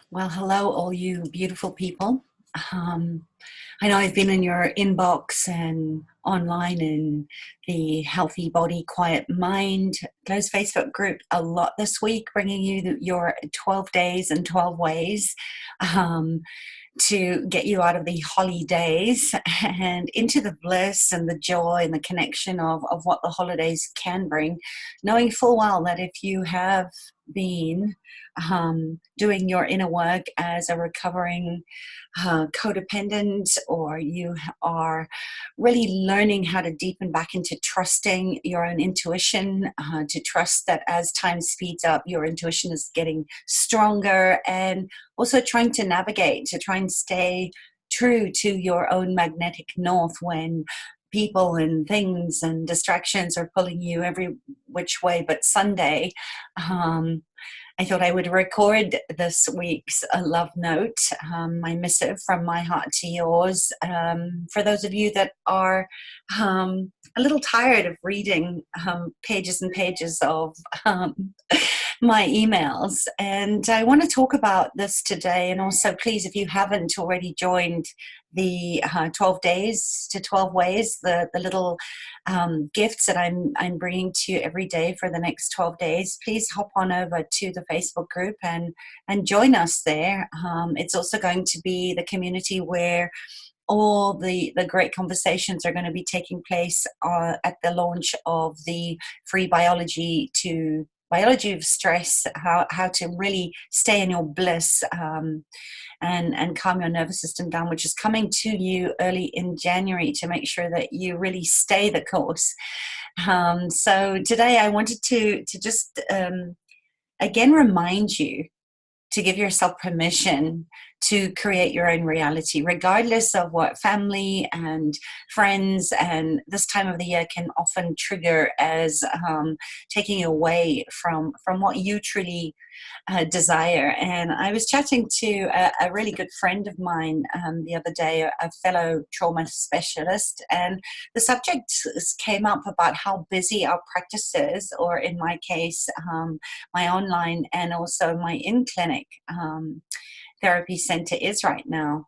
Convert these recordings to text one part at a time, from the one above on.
Well, hello, all you beautiful people. Um, I know I've been in your inbox and online in the Healthy Body, Quiet Mind closed Facebook group a lot this week, bringing you your 12 days and 12 ways um, to get you out of the holidays and into the bliss and the joy and the connection of what the holidays can bring, knowing full well that if you have been doing your inner work as a recovering codependent, or you are really learning how to deepen back into trusting your own intuition, to trust that as time speeds up, your intuition is getting stronger, and also trying to navigate, to try and stay true to your own magnetic north when people and things and distractions are pulling you every which way but Sunday. Um, I thought I would record this week's love note, my missive from my heart to yours, for those of you that are a little tired of reading pages and pages of my emails. And I want to talk about this today. And also, please, if you haven't already joined the 12 days to 12 ways, the little gifts that I'm bringing to you every day for the next 12 days, please hop on over to the Facebook group and join us there. It's also going to be the community where all the great conversations are going to be taking place at the launch of the free biology of stress, how to really stay in your bliss, and calm your nervous system down, which is coming to you early in January to make sure that you really stay the course. So today I wanted to just again remind you to give yourself permission to create your own reality, regardless of what family and friends and this time of the year can often trigger as taking you away from what you truly desire. And I was chatting to a really good friend of mine the other day, a fellow trauma specialist, and the subject came up about how busy our practices, or in my case, my online and also my in-clinic therapy center is right now.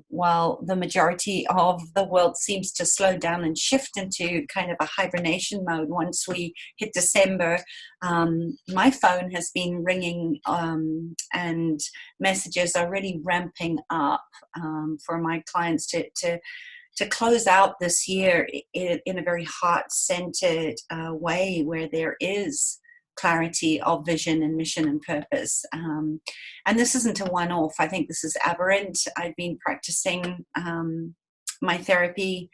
While the majority of the world seems to slow down and shift into kind of a hibernation mode once we hit December, my phone has been ringing, and messages are really ramping up for my clients to close out this year in a very heart-centered way, where there is clarity of vision and mission and purpose. And this isn't a one-off. I think this is aberrant. I've been practicing my therapy,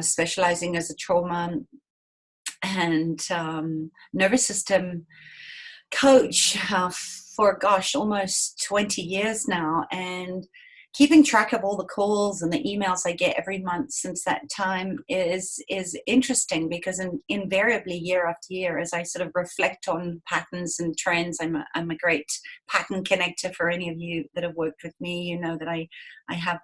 specializing as a trauma and nervous system coach for, gosh, almost 20 years now. And keeping track of all the calls and the emails I get every month since that time is interesting, because invariably year after year, as I sort of reflect on patterns and trends, I'm a great pattern connector. For any of you that have worked with me, you know that I have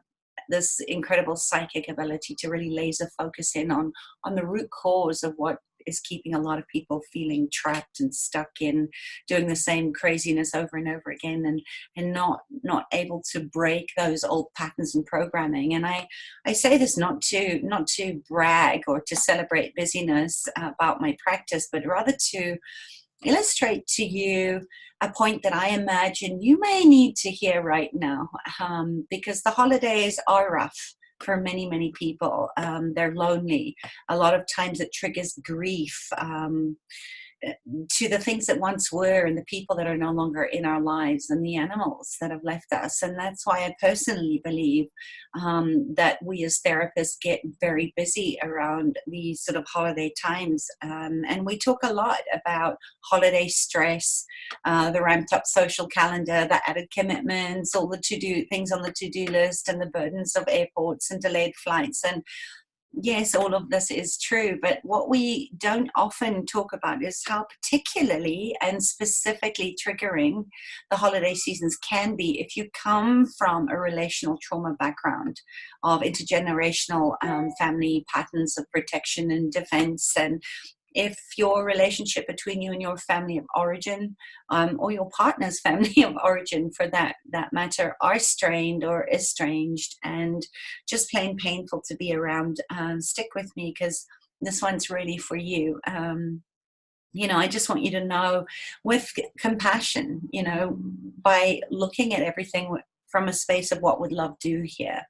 this incredible psychic ability to really laser focus in on the root cause of what is keeping a lot of people feeling trapped and stuck in doing the same craziness over and over again, and not able to break those old patterns and programming. And I say this not to brag or to celebrate busyness about my practice, but rather to illustrate to you a point that I imagine you may need to hear right now, because the holidays are rough for many, many people. They're lonely. A lot of times it triggers grief to the things that once were, and the people that are no longer in our lives, and the animals that have left us. And that's why I personally believe that we as therapists get very busy around these sort of holiday times. And we talk a lot about holiday stress, the ramped up social calendar, the added commitments, all the to-do things on the to-do list, and the burdens of airports and delayed flights. And yes, all of this is true, but what we don't often talk about is how particularly and specifically triggering the holiday seasons can be if you come from a relational trauma background of intergenerational family patterns of protection and defense, and if your relationship between you and your family of origin, or your partner's family of origin for that matter, are strained or estranged and just plain painful to be around, stick with me, because this one's really for you. I just want you to know, with compassion, by looking at everything from a space of what would love do here,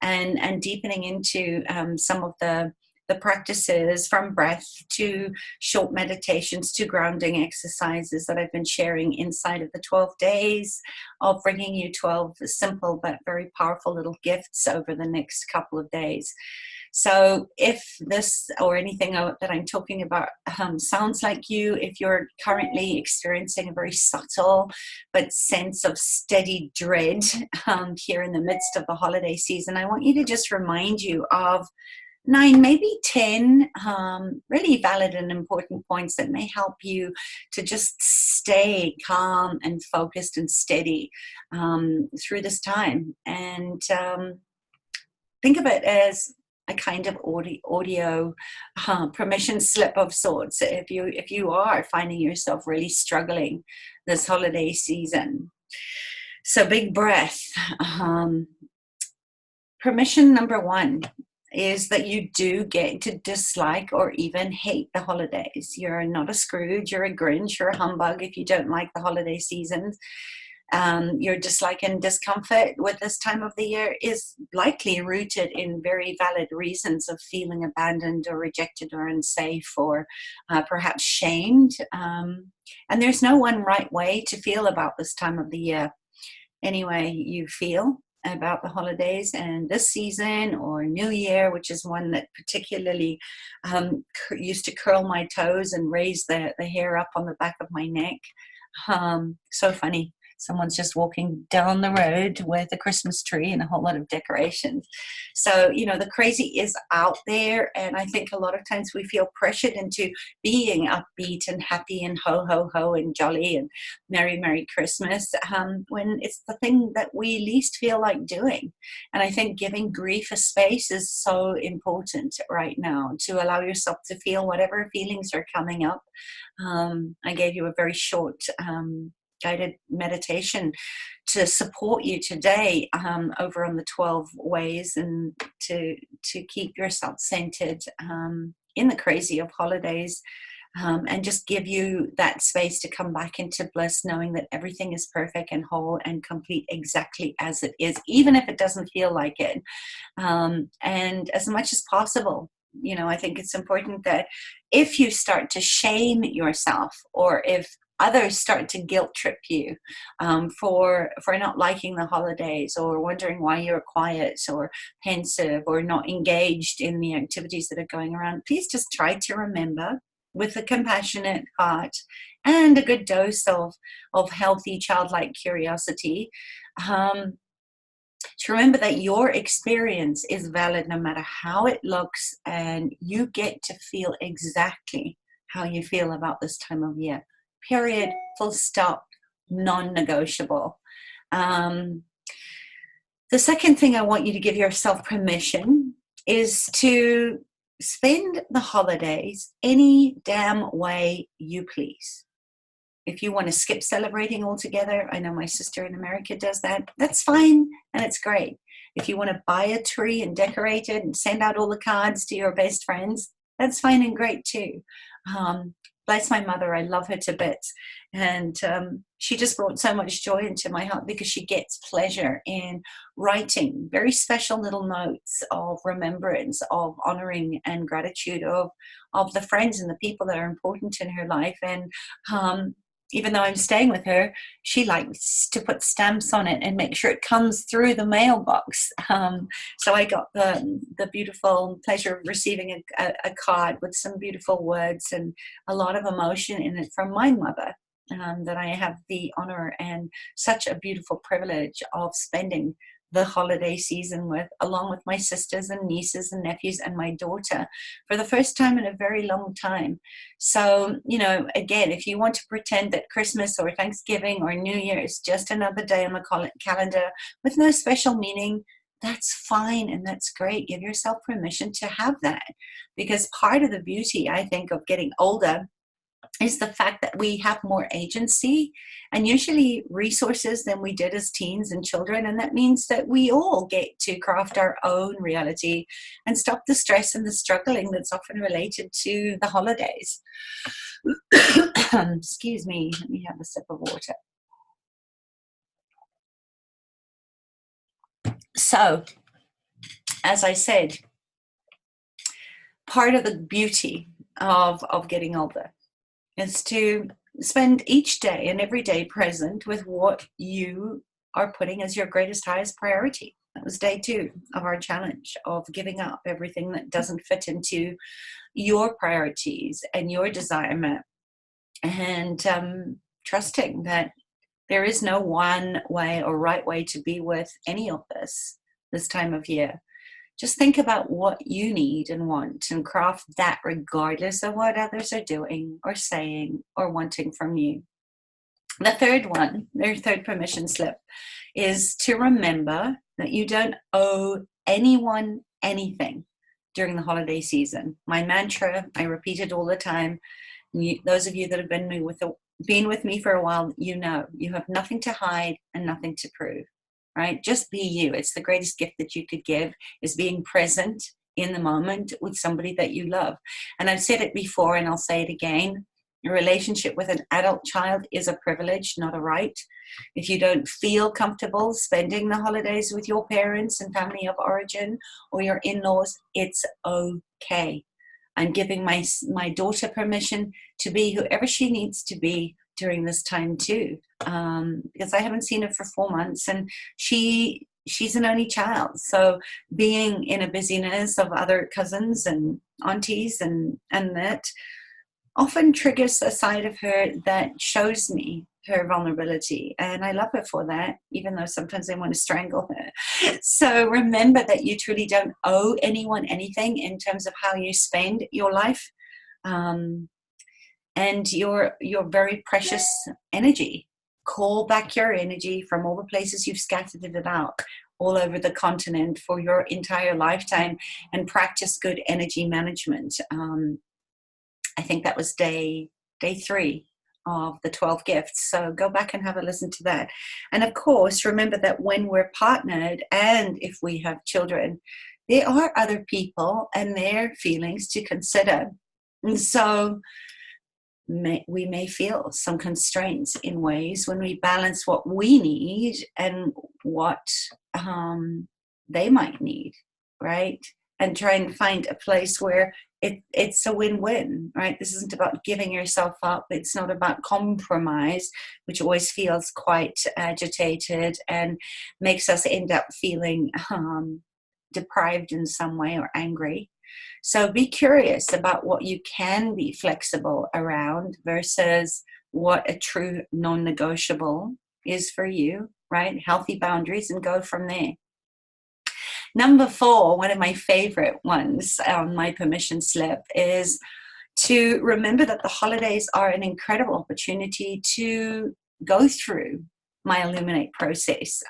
and deepening into some of the practices, from breath to short meditations to grounding exercises that I've been sharing inside of the 12 days of bringing you 12 simple but very powerful little gifts over the next couple of days. So if this or anything that I'm talking about sounds like you, if you're currently experiencing a very subtle but sense of steady dread here in the midst of the holiday season, I want you to just remind you of 9, maybe 10 really valid and important points that may help you to just stay calm and focused and steady through this time. And think of it as a kind of audio permission slip of sorts if you are finding yourself really struggling this holiday season. So big breath. Permission number 1 is that you do get to dislike or even hate the holidays. You're not a Scrooge, you're a Grinch, you're a humbug if you don't like the holiday seasons. Your dislike and discomfort with this time of the year is likely rooted in very valid reasons of feeling abandoned or rejected or unsafe, or perhaps shamed. And there's no one right way to feel about this time of the year. Anyway, you feel about the holidays and this season, or New Year, which is one that particularly used to curl my toes and raise the hair up on the back of my neck. So funny. Someone's just walking down the road with a Christmas tree and a whole lot of decorations. So, the crazy is out there. And I think a lot of times we feel pressured into being upbeat and happy and ho, ho, ho and jolly and merry, merry Christmas, when it's the thing that we least feel like doing. And I think giving grief a space is so important right now, to allow yourself to feel whatever feelings are coming up. I gave you a very short guided meditation to support you today over on the 12 ways, and to keep yourself centered in the crazy of holidays, and just give you that space to come back into bliss, knowing that everything is perfect and whole and complete exactly as it is, even if it doesn't feel like it. And as much as possible, I think it's important that if you start to shame yourself, or if others start to guilt trip you for not liking the holidays, or wondering why you're quiet or pensive or not engaged in the activities that are going around, please just try to remember, with a compassionate heart and a good dose of healthy childlike curiosity, to remember that your experience is valid no matter how it looks, and you get to feel exactly how you feel about this time of year. Period, full stop, non-negotiable. The second thing I want you to give yourself permission is to spend the holidays any damn way you please. If you want to skip celebrating altogether, I know my sister in America does that. That's fine, and it's great. If you want to buy a tree and decorate it and send out all the cards to your best friends, that's fine and great too. Bless my mother, I love her to bits. And she just brought so much joy into my heart, because she gets pleasure in writing very special little notes of remembrance, of honoring and gratitude of the friends and the people that are important in her life. And even though I'm staying with her, she likes to put stamps on it and make sure it comes through the mailbox. So I got the beautiful pleasure of receiving a card with some beautiful words and a lot of emotion in it from my mother, that I have the honor and such a beautiful privilege of spending the holiday season with, along with my sisters and nieces and nephews and my daughter, for the first time in a very long time. So, again, if you want to pretend that Christmas or Thanksgiving or New Year is just another day on the calendar with no special meaning, that's fine and that's great. Give yourself permission to have that, because part of the beauty, I think, of getting older is the fact that we have more agency and usually resources than we did as teens and children. And that means that we all get to craft our own reality and stop the stress and the struggling that's often related to the holidays. Excuse me, let me have a sip of water. So, as I said, part of the beauty of getting older is to spend each day and every day present with what you are putting as your greatest, highest priority. That was day 2 of our challenge of giving up everything that doesn't fit into your priorities and your desire, and trusting that there is no one way or right way to be with any of this time of year. Just think about what you need and want and craft that regardless of what others are doing or saying or wanting from you. The third one, their third permission slip, is to remember that you don't owe anyone anything during the holiday season. My mantra, I repeat it all the time. Those of you that have been with me for a while, you know, you have nothing to hide and nothing to prove. Right? Just be you. It's the greatest gift that you could give, is being present in the moment with somebody that you love. And I've said it before and I'll say it again. A relationship with an adult child is a privilege, not a right. If you don't feel comfortable spending the holidays with your parents and family of origin or your in-laws, it's okay. I'm giving my daughter permission to be whoever she needs to be during this time too, because I haven't seen her for 4 months, and she's an only child. So being in a busyness of other cousins and aunties and that often triggers a side of her that shows me her vulnerability, and I love her for that, even though sometimes I want to strangle her. So remember that you truly don't owe anyone anything in terms of how you spend your life, and your very precious energy. Call back your energy from all the places you've scattered it out all over the continent for your entire lifetime, and practice good energy management. I think that was day 3 of the 12 gifts. So go back and have a listen to that. And of course, remember that when we're partnered and if we have children, there are other people and their feelings to consider. And so we may feel some constraints in ways when we balance what we need and what they might need, right? And try and find a place where it's a win-win, right? This isn't about giving yourself up. It's not about compromise, which always feels quite agitated and makes us end up feeling deprived in some way or angry. So be curious about what you can be flexible around versus what a true non-negotiable is for you, right? Healthy boundaries, and go from there. Number 4, one of my favorite ones on my permission slip, is to remember that the holidays are an incredible opportunity to go through my Illuminate process,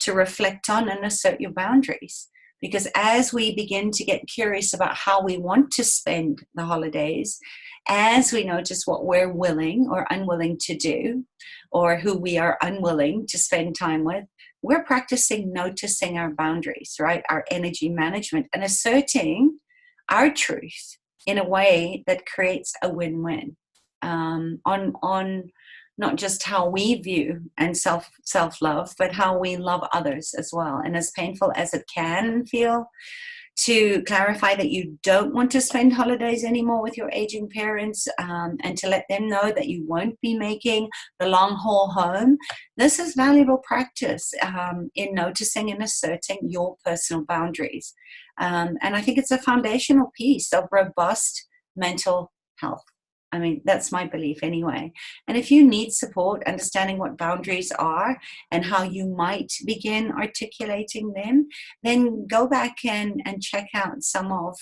to reflect on and assert your boundaries. Because as we begin to get curious about how we want to spend the holidays, as we notice what we're willing or unwilling to do, or who we are unwilling to spend time with, we're practicing noticing our boundaries, right? Our energy management, and asserting our truth in a way that creates a win-win on not just how we view and self-love, but how we love others as well. And as painful as it can feel to clarify that you don't want to spend holidays anymore with your aging parents, and to let them know that you won't be making the long haul home, this is valuable practice in noticing and asserting your personal boundaries. And I think it's a foundational piece of robust mental health. I mean, that's my belief anyway. And if you need support understanding what boundaries are and how you might begin articulating them, then go back and check out some of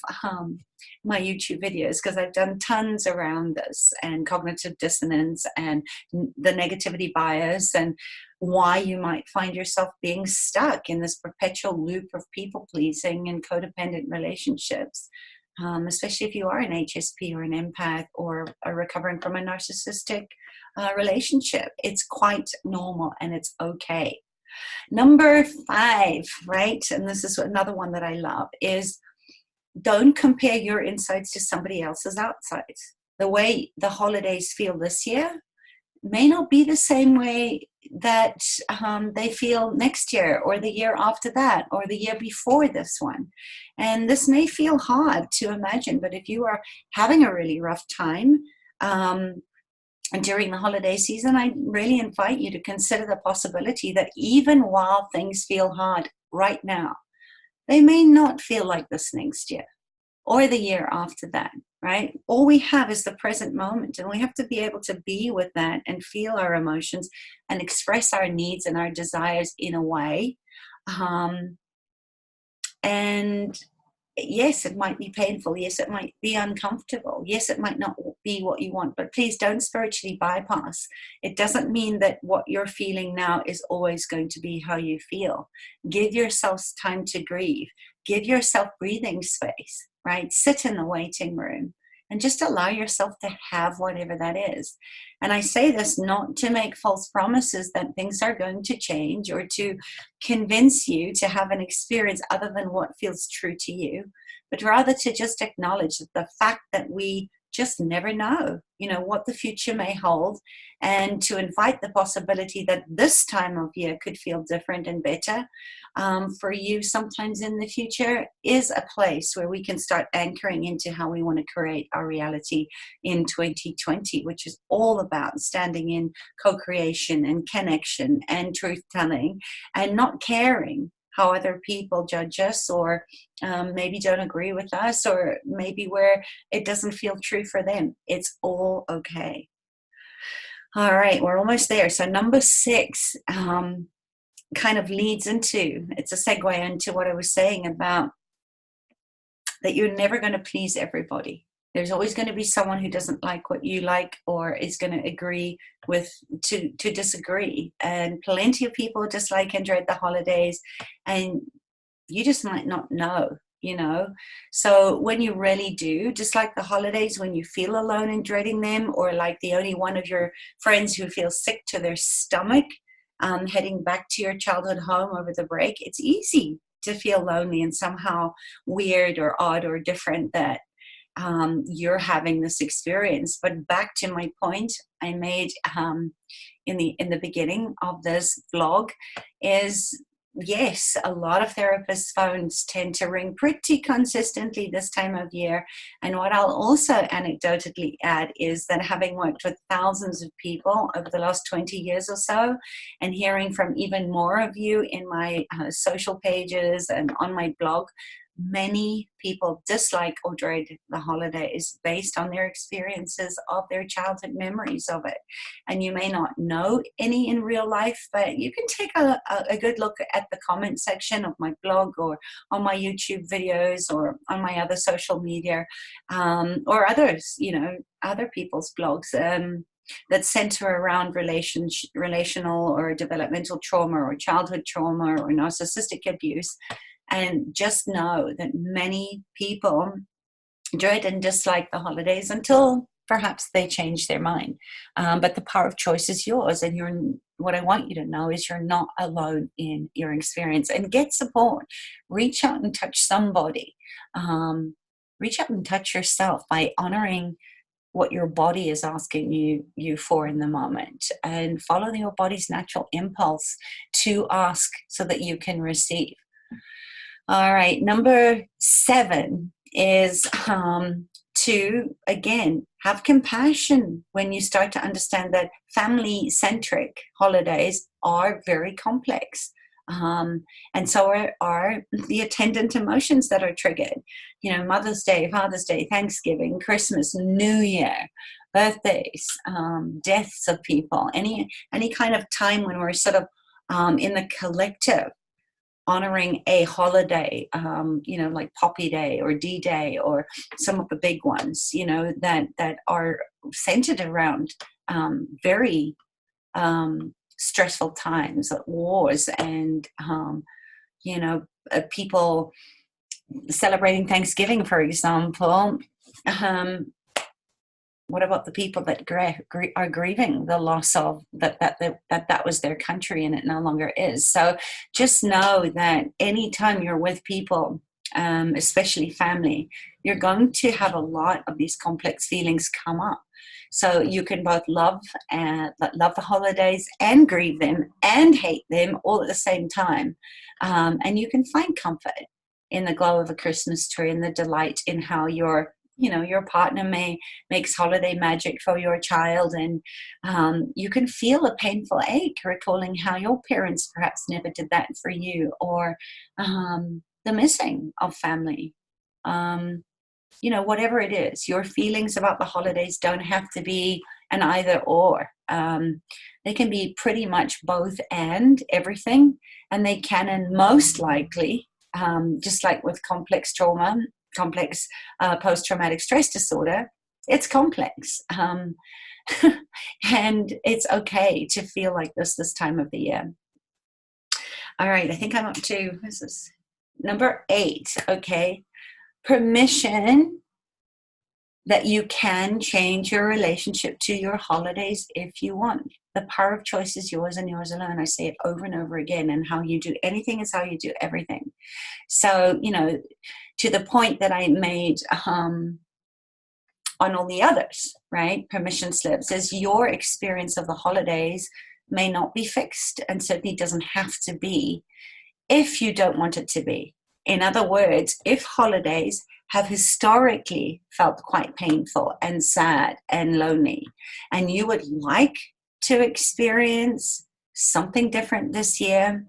my YouTube videos, because I've done tons around this and cognitive dissonance and the negativity bias and why you might find yourself being stuck in this perpetual loop of people pleasing and codependent relationships. Especially if you are an HSP or an empath or are recovering from a narcissistic relationship. It's quite normal and it's okay. Number 5, right? And this is another one that I love is don't compare your insides to somebody else's outsides. The way the holidays feel this year may not be the same way that they feel next year or the year after that or the year before this one. And this may feel hard to imagine, but if you are having a really rough time and during the holiday season, I really invite you to consider the possibility that even while things feel hard right now, they may not feel like this next year or the year after that, right? All we have is the present moment, and we have to be able to be with that and feel our emotions and express our needs and our desires in a way. And yes, it might be painful. Yes, it might be uncomfortable. Yes, it might not be what you want, but please don't spiritually bypass. It doesn't mean that what you're feeling now is always going to be how you feel. Give yourself time to grieve. Give yourself breathing space, right? Sit in the waiting room and just allow yourself to have whatever that is. And I say this not to make false promises that things are going to change or to convince you to have an experience other than what feels true to you, but rather to just acknowledge that the fact that we just never know, what the future may hold, and to invite the possibility that this time of year could feel different and better for you sometimes in the future is a place where we can start anchoring into how we want to create our reality in 2020, which is all about standing in co-creation and connection and truth-telling and not caring how other people judge us or maybe don't agree with us or maybe where it doesn't feel true for them. It's all okay. All right, we're almost there. So number 6 kind of leads into, it's a segue into what I was saying about that you're never going to please everybody. There's always going to be someone who doesn't like what you like or is going to agree with to disagree. And plenty of people dislike and dread the holidays, and you just might not know. So when you really do dislike the holidays, when you feel alone and dreading them, or like the only one of your friends who feels sick to their stomach, heading back to your childhood home over the break, it's easy to feel lonely and somehow weird or odd or different that you're having this experience. But back to my point I made in the beginning of this vlog is, yes, a lot of therapists' phones tend to ring pretty consistently this time of year. And what I'll also anecdotally add is that having worked with thousands of people over the last 20 years or so, and hearing from even more of you in my social pages and on my blog, many people dislike or dread the holidays based on their experiences of their childhood memories of it. And you may not know any in real life, but you can take a good look at the comment section of my blog or on my YouTube videos or on my other social media or others, other people's blogs that center around relational or developmental trauma or childhood trauma or narcissistic abuse. And just know that many people dread and dislike the holidays until perhaps they change their mind. But the power of choice is yours. And what I want you to know is you're not alone in your experience. And get support. Reach out and touch somebody. Reach out and touch yourself by honoring what your body is asking you for in the moment, and follow your body's natural impulse to ask so that you can receive. All right, number 7 is to, again, have compassion when you start to understand that family-centric holidays are very complex. And so are the attendant emotions that are triggered. Mother's Day, Father's Day, Thanksgiving, Christmas, New Year, birthdays, deaths of people, any kind of time when we're sort of in the collective honoring a holiday, like Poppy Day or D-Day or some of the big ones, that are centered around very stressful times, wars, and people celebrating Thanksgiving, for example. What about the people that are grieving the loss of that was their country and it no longer is? So just know that anytime you're with people, especially family, you're going to have a lot of these complex feelings come up. So you can both love the holidays and grieve them and hate them all at the same time. And you can find comfort in the glow of a Christmas tree and the delight in how your partner makes holiday magic for your child. And you can feel a painful ache recalling how your parents perhaps never did that for you, or the missing of family. Whatever it is, your feelings about the holidays don't have to be an either or. They can be pretty much both and everything, and they can, and most likely, just like with complex post-traumatic stress disorder, it's complex. And it's okay to feel like this time of the year. All right, I think I'm up to, this is number 8, okay? Permission that you can change your relationship to your holidays if you want. The power of choice is yours and yours alone. I say it over and over again, and how you do anything is how you do everything. So, to the point that I made on all the others, right? Permission slips is your experience of the holidays may not be fixed, and certainly doesn't have to be if you don't want it to be. In other words, if holidays have historically felt quite painful and sad and lonely, and you would like to experience something different this year,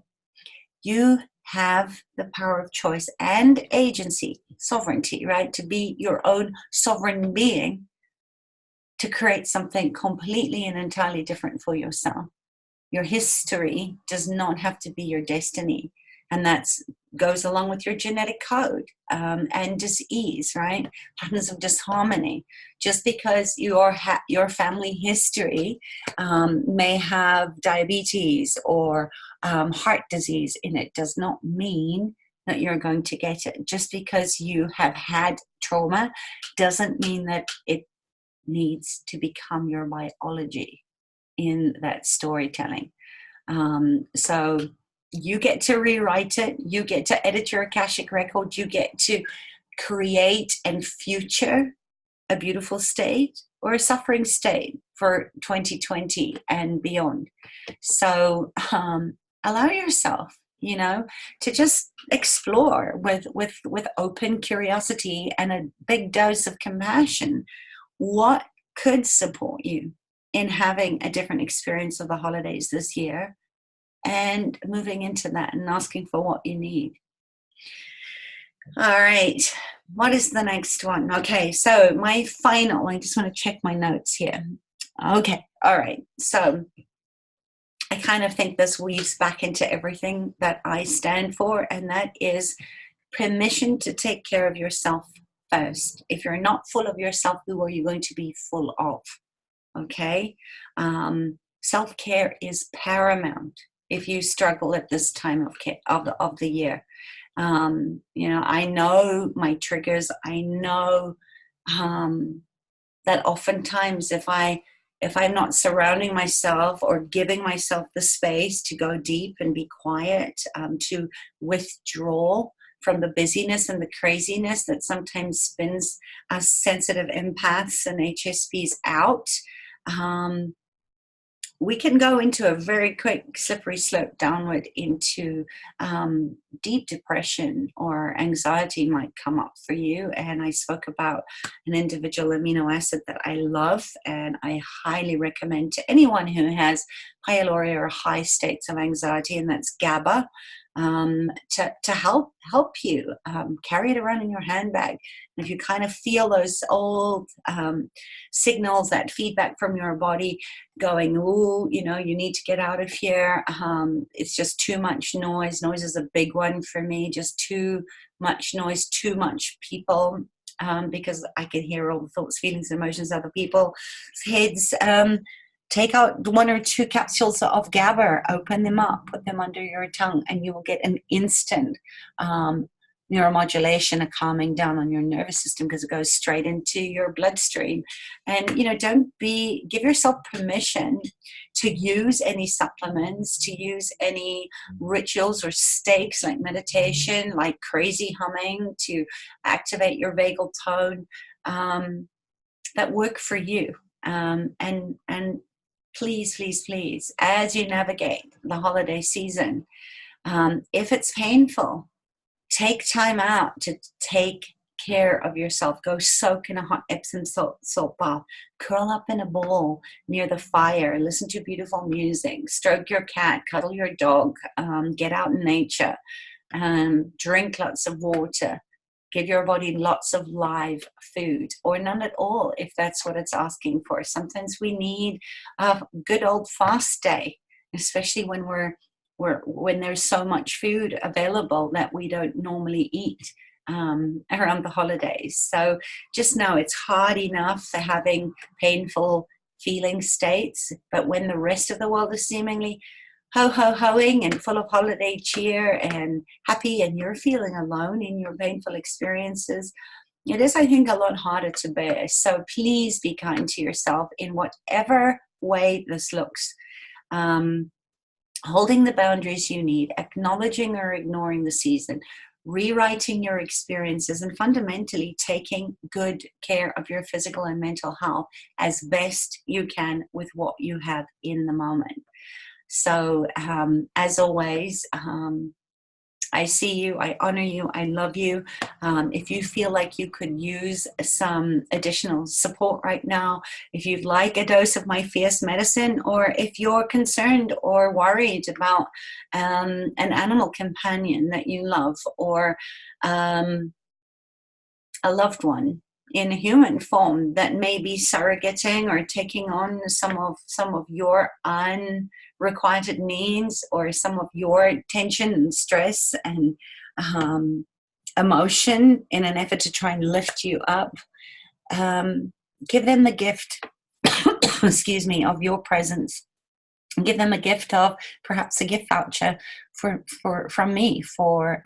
you have the power of choice and agency, sovereignty, right? To be your own sovereign being, to create something completely and entirely different for yourself. Your history does not have to be your destiny. And that goes along with your genetic code and dis-ease, right? Patterns of disharmony. Just because your family history may have diabetes or heart disease in it does not mean that you're going to get it. Just because you have had trauma doesn't mean that it needs to become your biology in that storytelling. So you get to rewrite it. You get to edit your Akashic record. You get to create and future a beautiful state or a suffering state for 2020 and beyond. So allow yourself, to just explore with open curiosity and a big dose of compassion what could support you in having a different experience of the holidays this year, and moving into that and asking for what you need. All right, what is the next one? Okay, so my final, I just want to check my notes here. Okay, all right, so I kind of think this weaves back into everything that I stand for, and that is permission to take care of yourself first. If you're not full of yourself, who are you going to be full of? Okay, self-care is paramount if you struggle at this time of the year. I know my triggers. I know that oftentimes if I'm not surrounding myself or giving myself the space to go deep and be quiet, to withdraw from the busyness and the craziness that sometimes spins us sensitive empaths and HSPs out, we can go into a very quick slippery slope downward into deep depression, or anxiety might come up for you. And I spoke about an individual amino acid that I love and I highly recommend to anyone who has pylori or high states of anxiety, and that's GABA. to help you carry it around in your handbag. And if you kind of feel those old signals, that feedback from your body going, oh, you know, you need to get out of here. It's just too much noise. Noise is a big one for me. Just too much noise, too much people. Because I can hear all the thoughts, feelings, and emotions of other people's heads. Take out 1 or 2 capsules of GABA, open them up, put them under your tongue, and you will get an instant neuromodulation, a calming down on your nervous system, because it goes straight into your bloodstream. And, you know, give yourself permission to use any supplements, to use any rituals or states like meditation, like crazy humming to activate your vagal tone, that work for you. And please, please, please, as you navigate the holiday season, if it's painful, take time out to take care of yourself. Go soak in a hot Epsom salt bath. Curl up in a ball near the fire. Listen to beautiful music. Stroke your cat. Cuddle your dog. Get out in nature. Drink lots of water. Give your body lots of live food, or none at all if that's what it's asking for. Sometimes we need a good old fast day, especially when when there's so much food available that we don't normally eat around the holidays. So just know it's hard enough for having painful feeling states, but when the rest of the world is seemingly ho-ho-hoing and full of holiday cheer and happy, and you're feeling alone in your painful experiences, it is, I think, a lot harder to bear. So please be kind to yourself in whatever way this looks. Holding the boundaries you need, acknowledging or ignoring the season, rewriting your experiences, and fundamentally taking good care of your physical and mental health as best you can with what you have in the moment. So as always, I see you, I honor you, I love you. If you feel like you could use some additional support right now, if you'd like a dose of my fierce medicine, or if you're concerned or worried about an animal companion that you love, or a loved one in a human form that may be surrogating or taking on some of your unrequited needs, or some of your tension and stress and emotion in an effort to try and lift you up, give them the gift excuse me, of your presence. Give them a gift of perhaps a gift voucher from me for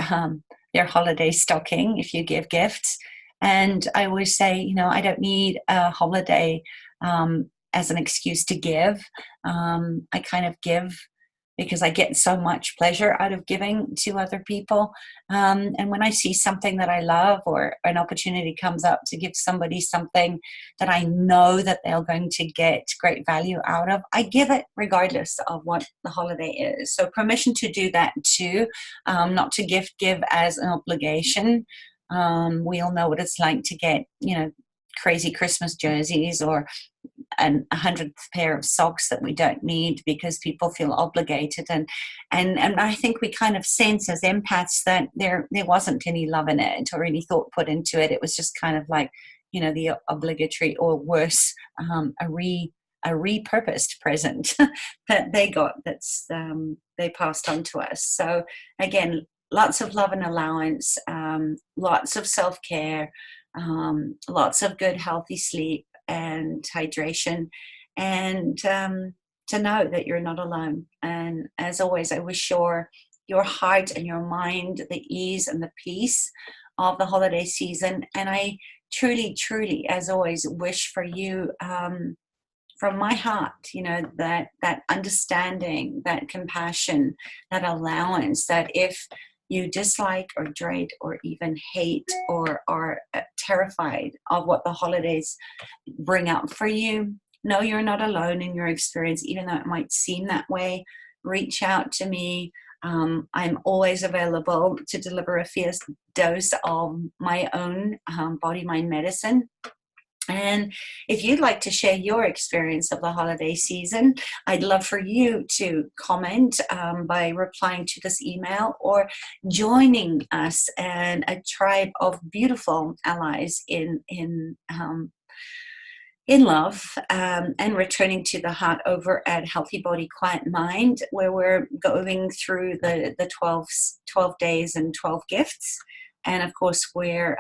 their holiday stocking if you give gifts. And I always say, you know, I don't need a holiday as an excuse to give. I kind of give because I get so much pleasure out of giving to other people. And when I see something that I love, or an opportunity comes up to give somebody something that I know that they're going to get great value out of, I give it regardless of what the holiday is. So permission to do that too, not to give as an obligation. We all know what it's like to get, you know, crazy Christmas jerseys or a 100th pair of socks that we don't need because people feel obligated, and I think we kind of sense as empaths that there wasn't any love in it or any thought put into it. It was just kind of like, you know, the obligatory, or worse, a repurposed present that they got, that's they passed on to us. So again, lots of love and allowance, lots of self-care, lots of good healthy sleep and hydration, and to know that you're not alone. And as always, I wish your heart and your mind the ease and the peace of the holiday season. And I truly, truly, as always, wish for you, from my heart, you know, that understanding, that compassion, that allowance, that if you dislike or dread or even hate or are terrified of what the holidays bring out for you, no, you're not alone in your experience, even though it might seem that way. Reach out to me. I'm always available to deliver a fierce dose of my own body-mind medicine. And if you'd like to share your experience of the holiday season, I'd love for you to comment by replying to this email or joining us and a tribe of beautiful allies in love, and returning to the heart over at Healthy Body Quiet Mind, where we're going through the 12 days and 12 gifts. And of course, where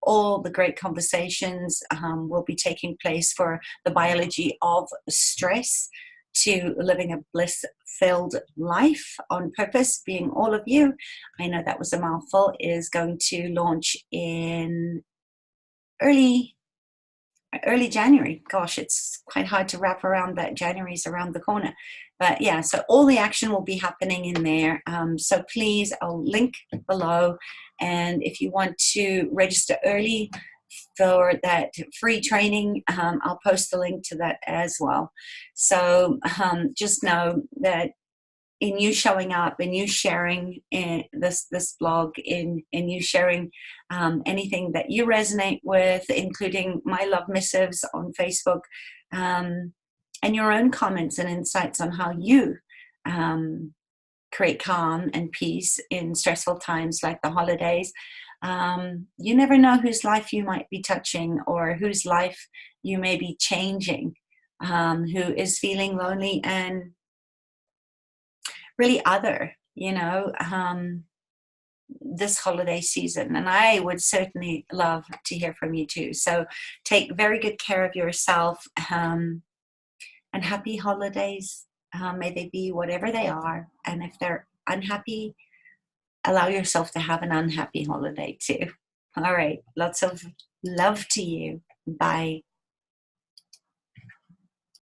all the great conversations will be taking place for the biology of stress to living a bliss filled life on purpose, being all of you. I know that was a mouthful, is going to launch in early January. Gosh, it's quite hard to wrap around that January's around the corner. But yeah, so all the action will be happening in there. So please, I'll link below. And if you want to register early for that free training, I'll post the link to that as well. So just know that in you showing up, in you sharing in this blog, in you sharing anything that you resonate with, including my love missives on Facebook, and your own comments and insights on how you create calm and peace in stressful times like the holidays. You never know whose life you might be touching or whose life you may be changing, who is feeling lonely and really this holiday season. And I would certainly love to hear from you too. So take very good care of yourself, and happy holidays. May they be whatever they are. And if they're unhappy, allow yourself to have an unhappy holiday too. All right. Lots of love to you. Bye.